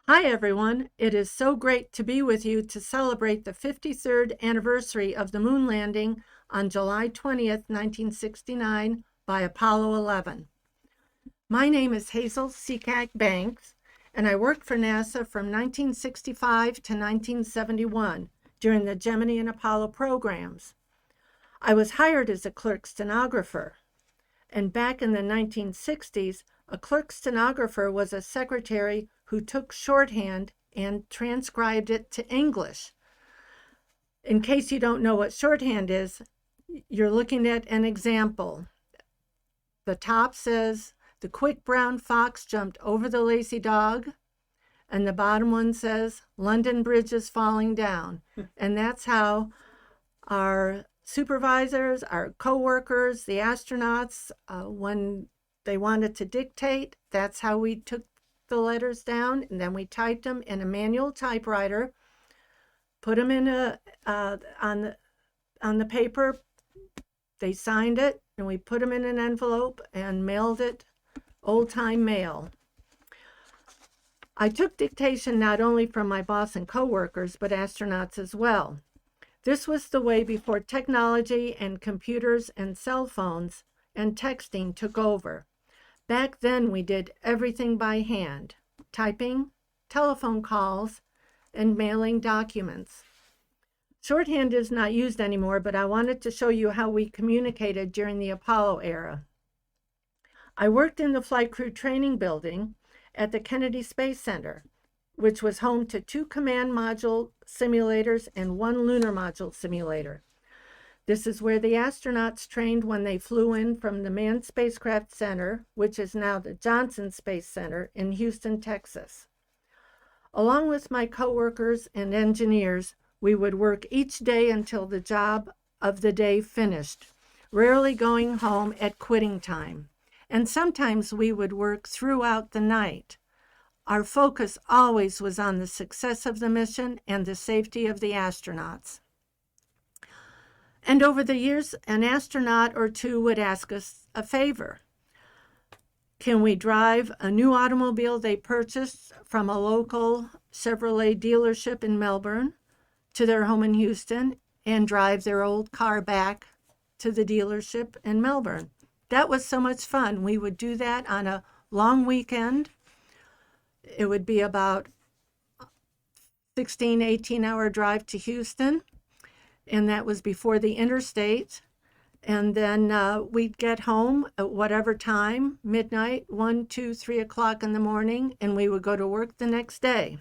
Hi, everyone. It is so great to be with you to celebrate the 53rd anniversary of the moon landing on July 20th, 1969 by Apollo 11. My name is Hazel Sekac Banks, and I worked for NASA from 1965 to 1971 during the Gemini and Apollo programs. I was hired as a clerk stenographer, and back in the 1960s, a clerk stenographer was a secretary who took shorthand and transcribed it to English. In case you don't know what shorthand is, you're looking at an example. The top says, "The quick brown fox jumped over the lazy dog," and the bottom one says, "London Bridge is falling down." And that's how our supervisors, our co-workers, the astronauts, when they wanted to dictate, that's how we took the letters down, and then we typed them in a manual typewriter, put them in on the paper. They signed it, and we put them in an envelope and mailed it, old-time mail. I took dictation not only from my boss and co-workers, but astronauts as well. This was the way before technology and computers and cell phones and texting took over. Back then, we did everything by hand, typing, telephone calls, and mailing documents. Shorthand is not used anymore, but I wanted to show you how we communicated during the Apollo era. I worked in the Flight Crew Training Building at the Kennedy Space Center, which was home to 2 command module simulators and 1 lunar module simulator. This is where the astronauts trained when they flew in from the Manned Spacecraft Center, which is now the Johnson Space Center in Houston, Texas. Along with my coworkers and engineers, we would work each day until the job of the day finished, rarely going home at quitting time. And sometimes we would work throughout the night. Our focus always was on the success of the mission and the safety of the astronauts. And over the years, an astronaut or two would ask us a favor. Can we drive a new automobile they purchased from a local Chevrolet dealership in Melbourne to their home in Houston and drive their old car back to the dealership in Melbourne? That was so much fun. We would do that on a long weekend. It would be about 16, 18-hour drive to Houston, and that was before the interstate. And then we'd get home at whatever time, midnight, 1, 2, 3 o'clock in the morning, and we would go to work the next day.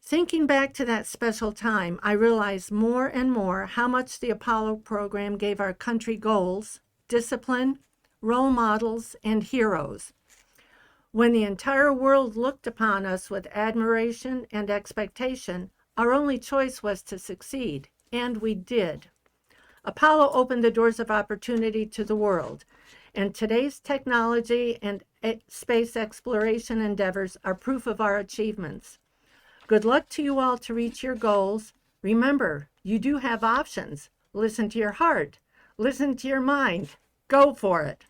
Thinking back to that special time, I realized more and more how much the Apollo program gave our country goals, discipline, role models, and heroes. When the entire world looked upon us with admiration and expectation, our only choice was to succeed, and we did. Apollo opened the doors of opportunity to the world, and today's technology and space exploration endeavors are proof of our achievements. Good luck to you all to reach your goals. Remember, you do have options. Listen to your heart. Listen to your mind. Go for it.